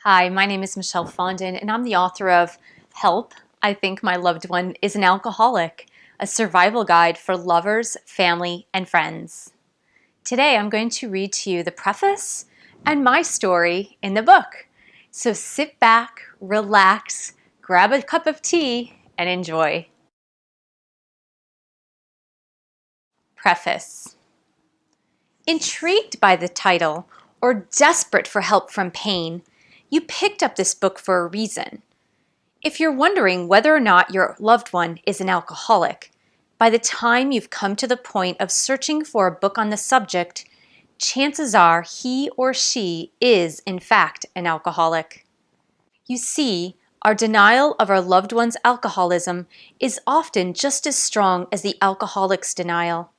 Hi, my name is Michelle Fondin, and I'm the author of Help, I Think My Loved One is an Alcoholic, a survival guide for lovers, family, and friends. Today, I'm going to read to you the preface and my story in the book. So sit back, relax, grab a cup of tea, and enjoy. Preface. Intrigued by the title, or desperate for help from pain, you picked up this book for a reason. If you're wondering whether or not your loved one is an alcoholic, by the time you've come to the point of searching for a book on the subject, chances are he or she is, in fact, an alcoholic. You see, our denial of our loved one's alcoholism is often just as strong as the alcoholic's denial.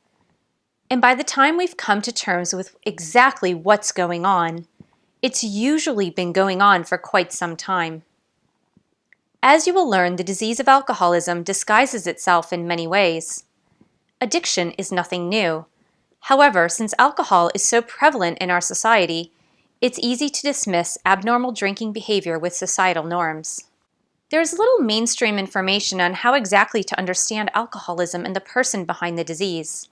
And by the time we've come to terms with exactly what's going on, it's usually been going on for quite some time. As you will learn, the disease of alcoholism disguises itself in many ways. Addiction is nothing new. However, since alcohol is so prevalent in our society, it's easy to dismiss abnormal drinking behavior with societal norms. There's little mainstream information on how exactly to understand alcoholism and the person behind the disease.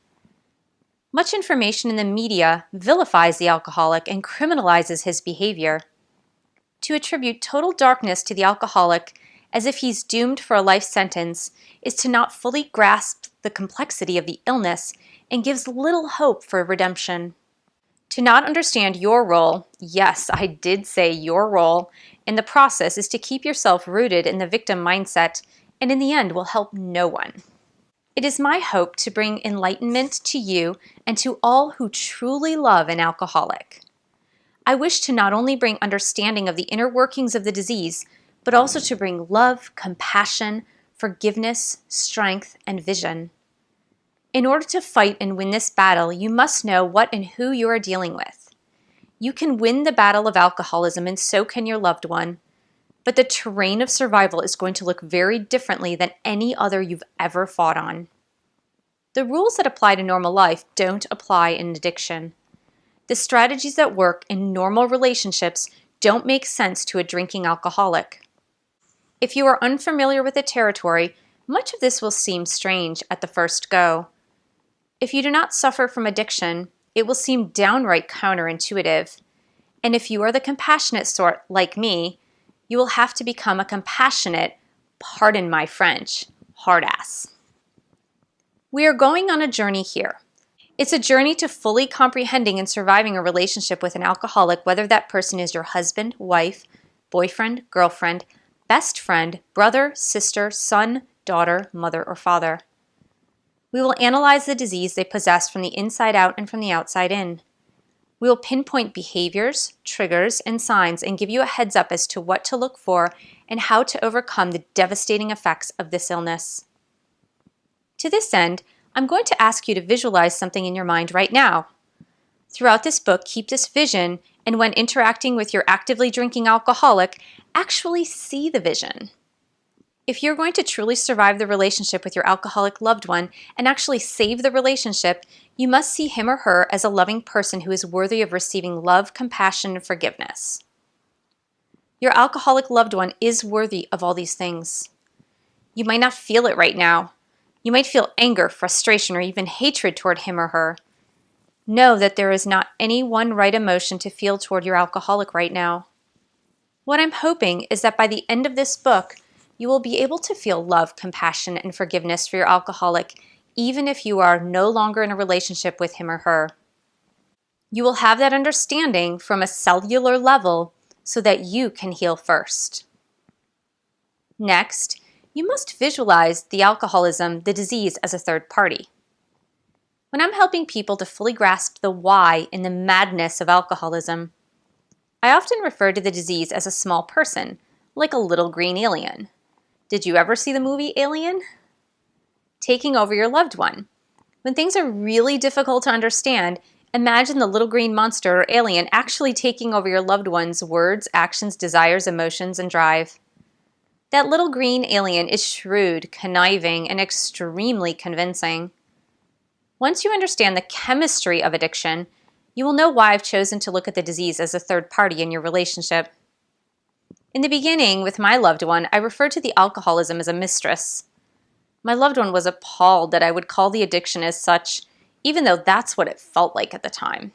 Much information in the media vilifies the alcoholic and criminalizes his behavior. To attribute total darkness to the alcoholic as if he's doomed for a life sentence is to not fully grasp the complexity of the illness and gives little hope for redemption. To not understand your role, yes, I did say your role, in the process is to keep yourself rooted in the victim mindset and in the end will help no one. It is my hope to bring enlightenment to you and to all who truly love an alcoholic. I wish to not only bring understanding of the inner workings of the disease, but also to bring love, compassion, forgiveness, strength, and vision. In order to fight and win this battle, you must know what and who you are dealing with. You can win the battle of alcoholism, and so can your loved one, but the terrain of survival is going to look very differently than any other you've ever fought on. The rules that apply to normal life don't apply in addiction. The strategies that work in normal relationships don't make sense to a drinking alcoholic. If you are unfamiliar with the territory, much of this will seem strange at the first go. If you do not suffer from addiction, it will seem downright counterintuitive. And if you are the compassionate sort, like me, you will have to become a compassionate, pardon my French, hard-ass. We are going on a journey here. It's a journey to fully comprehending and surviving a relationship with an alcoholic, whether that person is your husband, wife, boyfriend, girlfriend, best friend, brother, sister, son, daughter, mother, or father. We will analyze the disease they possess from the inside out and from the outside in. We will pinpoint behaviors, triggers, and signs and give you a heads up as to what to look for and how to overcome the devastating effects of this illness. To this end, I'm going to ask you to visualize something in your mind right now. Throughout this book, keep this vision, and when interacting with your actively drinking alcoholic, actually see the vision. If you're going to truly survive the relationship with your alcoholic loved one and actually save the relationship, you must see him or her as a loving person who is worthy of receiving love, compassion, and forgiveness. Your alcoholic loved one is worthy of all these things. You might not feel it right now. You might feel anger, frustration, or even hatred toward him or her. Know that there is not any one right emotion to feel toward your alcoholic right now. What I'm hoping is that by the end of this book, you will be able to feel love, compassion, and forgiveness for your alcoholic, even if you are no longer in a relationship with him or her. You will have that understanding from a cellular level so that you can heal first. Next, you must visualize the alcoholism, the disease, as a third party. When I'm helping people to fully grasp the why in the madness of alcoholism, I often refer to the disease as a small person, like a little green alien. Did you ever see the movie Alien? Taking over your loved one. When things are really difficult to understand, imagine the little green monster or alien actually taking over your loved one's words, actions, desires, emotions, and drive. That little green alien is shrewd, conniving, and extremely convincing. Once you understand the chemistry of addiction, you will know why I've chosen to look at the disease as a third party in your relationship. In the beginning, with my loved one, I referred to the alcoholism as a mistress. My loved one was appalled that I would call the addiction as such, even though that's what it felt like at the time.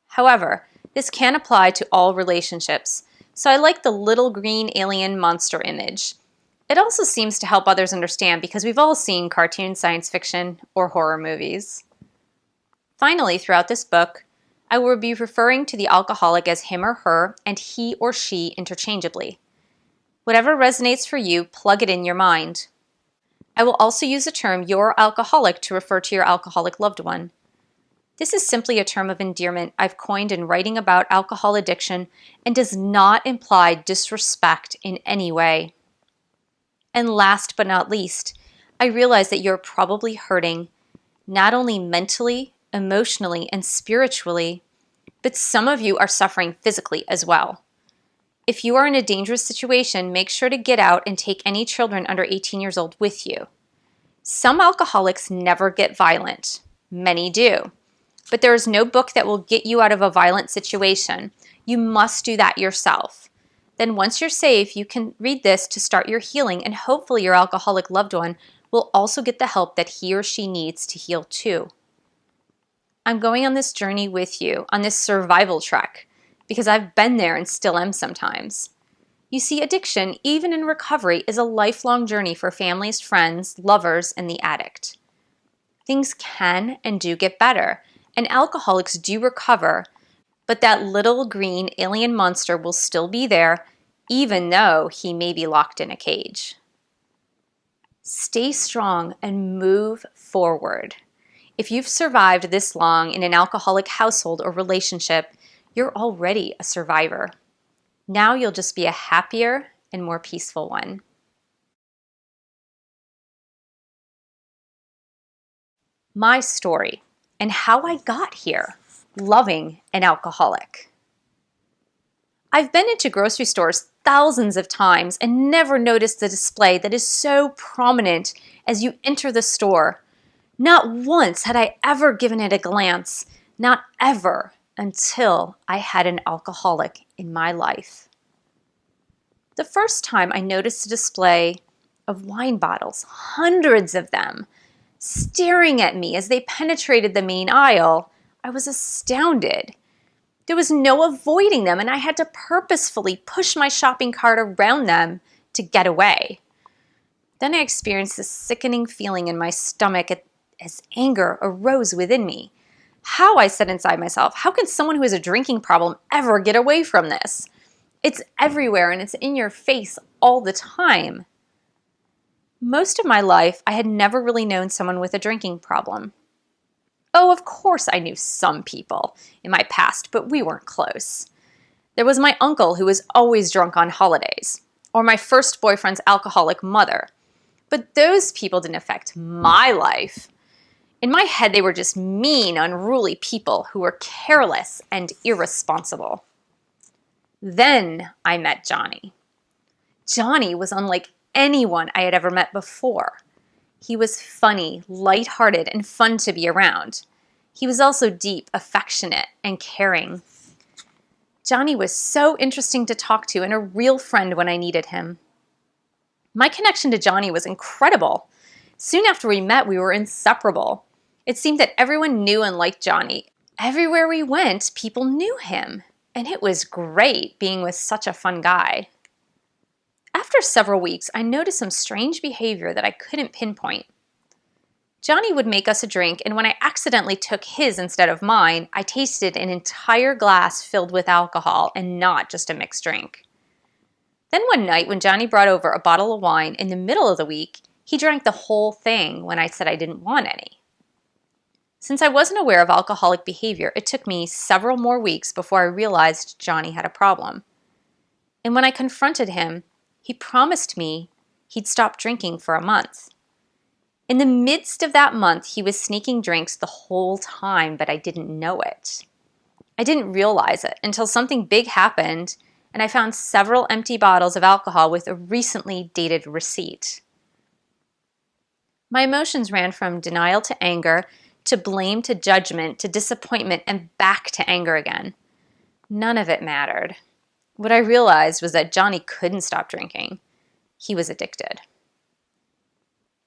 However, this can apply to all relationships, so I like the little green alien monster image. It also seems to help others understand because we've all seen cartoon science fiction or horror movies. Finally, throughout this book, I will be referring to the alcoholic as him or her and he or she interchangeably. Whatever resonates for you, plug it in your mind. I will also use the term "your alcoholic" to refer to your alcoholic loved one. This is simply a term of endearment I've coined in writing about alcohol addiction and does not imply disrespect in any way. And last but not least, I realize that you're probably hurting, not only mentally, emotionally, and spiritually, but some of you are suffering physically as well. If you are in a dangerous situation, make sure to get out and take any children under 18 years old with you. Some alcoholics never get violent. Many do. But there is no book that will get you out of a violent situation. You must do that yourself. Then once you're safe, you can read this to start your healing, and hopefully your alcoholic loved one will also get the help that he or she needs to heal too. I'm going on this journey with you, on this survival trek, because I've been there and still am sometimes. You see, addiction, even in recovery, is a lifelong journey for families, friends, lovers, and the addict. Things can and do get better, and alcoholics do recover, but that little green alien monster will still be there, even though he may be locked in a cage. Stay strong and move forward. If you've survived this long in an alcoholic household or relationship, you're already a survivor. Now you'll just be a happier and more peaceful one. My story and how I got here, loving an alcoholic. I've been into grocery stores thousands of times and never noticed the display that is so prominent as you enter the store. Not once had I ever given it a glance, not ever, until I had an alcoholic in my life. The first time I noticed a display of wine bottles, hundreds of them, staring at me as they penetrated the main aisle, I was astounded. There was no avoiding them, and I had to purposefully push my shopping cart around them to get away. Then I experienced this sickening feeling in my stomach as anger arose within me. How, I said inside myself, how can someone who has a drinking problem ever get away from this? It's everywhere and it's in your face all the time. Most of my life, I had never really known someone with a drinking problem. Oh, of course I knew some people in my past, but we weren't close. There was my uncle who was always drunk on holidays, or my first boyfriend's alcoholic mother. But those people didn't affect my life. In my head, they were just mean, unruly people who were careless and irresponsible. Then I met Johnny. Johnny was unlike anyone I had ever met before. He was funny, lighthearted, and fun to be around. He was also deep, affectionate, and caring. Johnny was so interesting to talk to and a real friend when I needed him. My connection to Johnny was incredible. Soon after we met, we were inseparable. It seemed that everyone knew and liked Johnny. Everywhere we went, people knew him, and it was great being with such a fun guy. After several weeks, I noticed some strange behavior that I couldn't pinpoint. Johnny would make us a drink, and when I accidentally took his instead of mine, I tasted an entire glass filled with alcohol and not just a mixed drink. Then one night, when Johnny brought over a bottle of wine in the middle of the week, he drank the whole thing when I said I didn't want any. Since I wasn't aware of alcoholic behavior, it took me several more weeks before I realized Johnny had a problem. And when I confronted him, he promised me he'd stop drinking for a month. In the midst of that month, he was sneaking drinks the whole time, but I didn't know it. I didn't realize it until something big happened, and I found several empty bottles of alcohol with a recently dated receipt. My emotions ran from denial to anger, to blame, to judgment, to disappointment, and back to anger again. None of it mattered. What I realized was that Johnny couldn't stop drinking. He was addicted.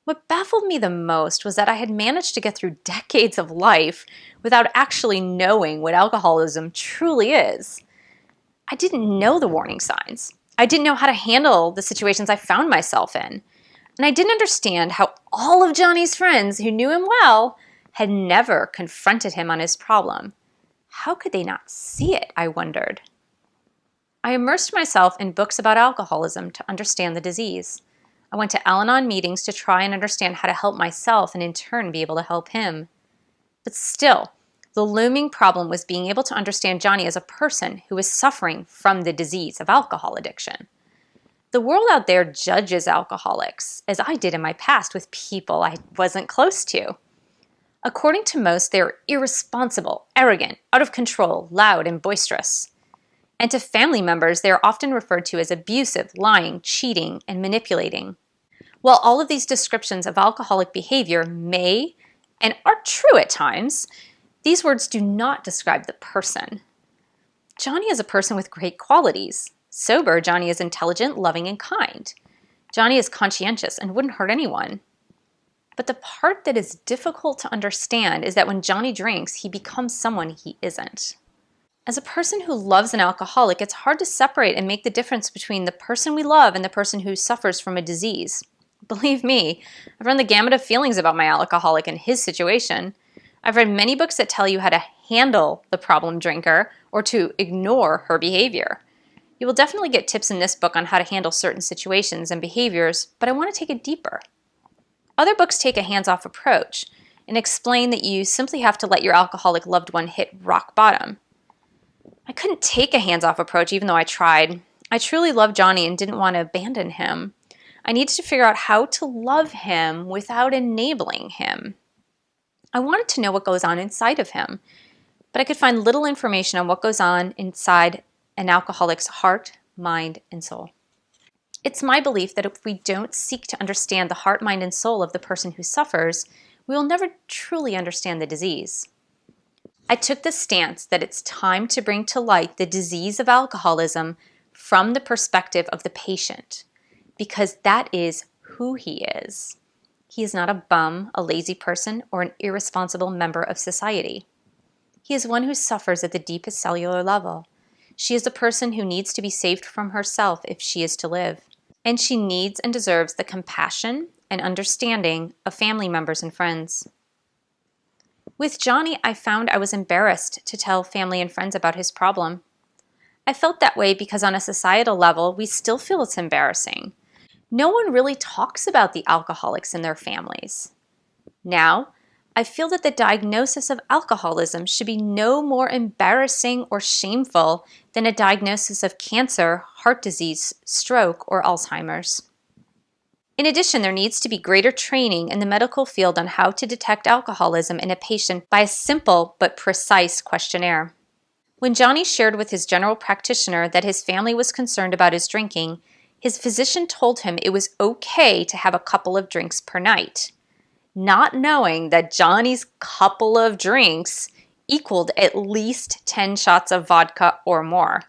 What baffled me the most was that I had managed to get through decades of life without actually knowing what alcoholism truly is. I didn't know the warning signs. I didn't know how to handle the situations I found myself in. And I didn't understand how all of Johnny's friends who knew him well had never confronted him on his problem. How could they not see it, I wondered. I immersed myself in books about alcoholism to understand the disease. I went to Al-Anon meetings to try and understand how to help myself and in turn be able to help him. But still, the looming problem was being able to understand Johnny as a person who was suffering from the disease of alcohol addiction. The world out there judges alcoholics, as I did in my past with people I wasn't close to. According to most, they are irresponsible, arrogant, out of control, loud, and boisterous. And to family members, they are often referred to as abusive, lying, cheating, and manipulating. While all of these descriptions of alcoholic behavior may and are true at times, these words do not describe the person. Johnny is a person with great qualities. Sober, Johnny is intelligent, loving, and kind. Johnny is conscientious and wouldn't hurt anyone. But the part that is difficult to understand is that when Johnny drinks, he becomes someone he isn't. As a person who loves an alcoholic, it's hard to separate and make the difference between the person we love and the person who suffers from a disease. Believe me, I've run the gamut of feelings about my alcoholic and his situation. I've read many books that tell you how to handle the problem drinker or to ignore her behavior. You will definitely get tips in this book on how to handle certain situations and behaviors, but I want to take it deeper. Other books take a hands-off approach and explain that you simply have to let your alcoholic loved one hit rock bottom. I couldn't take a hands-off approach even though I tried. I truly loved Johnny and didn't want to abandon him. I needed to figure out how to love him without enabling him. I wanted to know what goes on inside of him, but I could find little information on what goes on inside an alcoholic's heart, mind, and soul. It's my belief that if we don't seek to understand the heart, mind, and soul of the person who suffers, we will never truly understand the disease. I took the stance that it's time to bring to light the disease of alcoholism from the perspective of the patient, because that is who he is. He is not a bum, a lazy person, or an irresponsible member of society. He is one who suffers at the deepest cellular level. She is a person who needs to be saved from herself if she is to live, and she needs and deserves the compassion and understanding of family members and friends. With Johnny, I found I was embarrassed to tell family and friends about his problem. I felt that way because on a societal level, we still feel it's embarrassing. No one really talks about the alcoholics in their families. Now, I feel that the diagnosis of alcoholism should be no more embarrassing or shameful than a diagnosis of cancer, heart disease, stroke, or Alzheimer's. In addition, there needs to be greater training in the medical field on how to detect alcoholism in a patient by a simple but precise questionnaire. When Johnny shared with his general practitioner that his family was concerned about his drinking, his physician told him it was okay to have a couple of drinks per night, not knowing that Johnny's couple of drinks equaled at least 10 shots of vodka or more.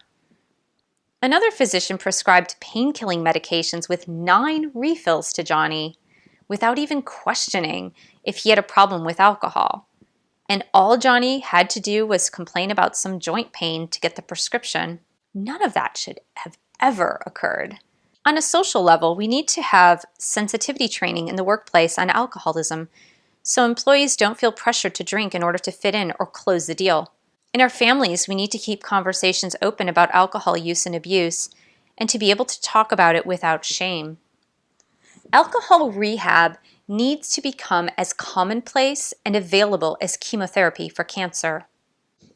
Another physician prescribed pain-killing medications with 9 refills to Johnny without even questioning if he had a problem with alcohol. And all Johnny had to do was complain about some joint pain to get the prescription. None of that should have ever occurred. On a social level, we need to have sensitivity training in the workplace on alcoholism so employees don't feel pressured to drink in order to fit in or close the deal. In our families, we need to keep conversations open about alcohol use and abuse and to be able to talk about it without shame. Alcohol rehab needs to become as commonplace and available as chemotherapy for cancer.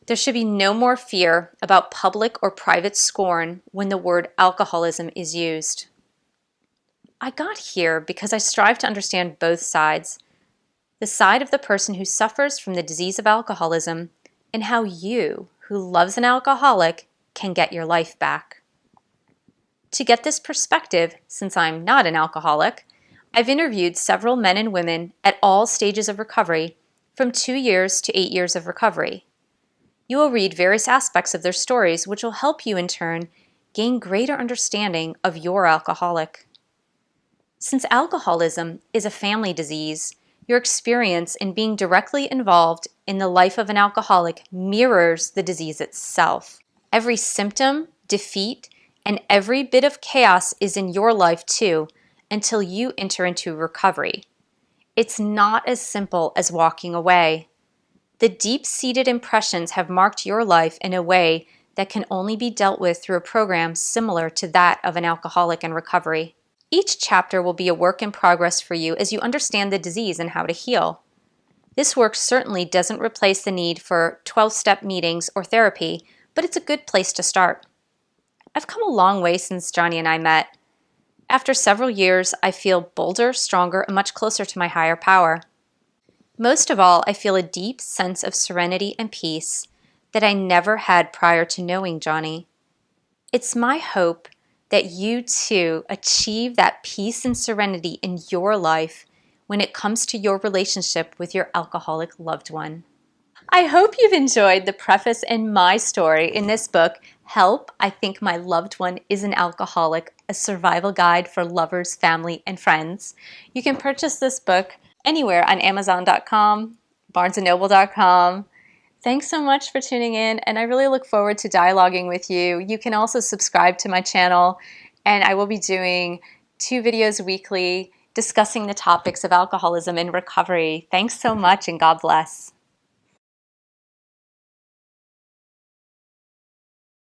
There should be no more fear about public or private scorn when the word alcoholism is used. I got here because I strive to understand both sides, the side of the person who suffers from the disease of alcoholism and how you, who loves an alcoholic, can get your life back. To get this perspective, since I'm not an alcoholic, I've interviewed several men and women at all stages of recovery, from 2 years to 8 years of recovery. You will read various aspects of their stories, which will help you in turn gain greater understanding of your alcoholic. Since alcoholism is a family disease, your experience in being directly involved in the life of an alcoholic mirrors the disease itself. Every symptom, defeat, and every bit of chaos is in your life too, until you enter into recovery. It's not as simple as walking away. The deep-seated impressions have marked your life in a way that can only be dealt with through a program similar to that of an alcoholic in recovery. Each chapter will be a work in progress for you as you understand the disease and how to heal. This work certainly doesn't replace the need for 12-step meetings or therapy, but it's a good place to start. I've come a long way since Johnny and I met. After several years, I feel bolder, stronger, and much closer to my higher power. Most of all, I feel a deep sense of serenity and peace that I never had prior to knowing Johnny. It's my hope that you too achieve that peace and serenity in your life when it comes to your relationship with your alcoholic loved one. I hope you've enjoyed the preface and my story in this book, Help, I Think My Loved One is an Alcoholic, a survival guide for lovers, family, and friends. You can purchase this book anywhere on Amazon.com, BarnesandNoble.com. Thanks so much for tuning in, and I really look forward to dialoguing with you. You can also subscribe to my channel, and I will be doing 2 videos weekly discussing the topics of alcoholism and recovery. Thanks so much, and God bless.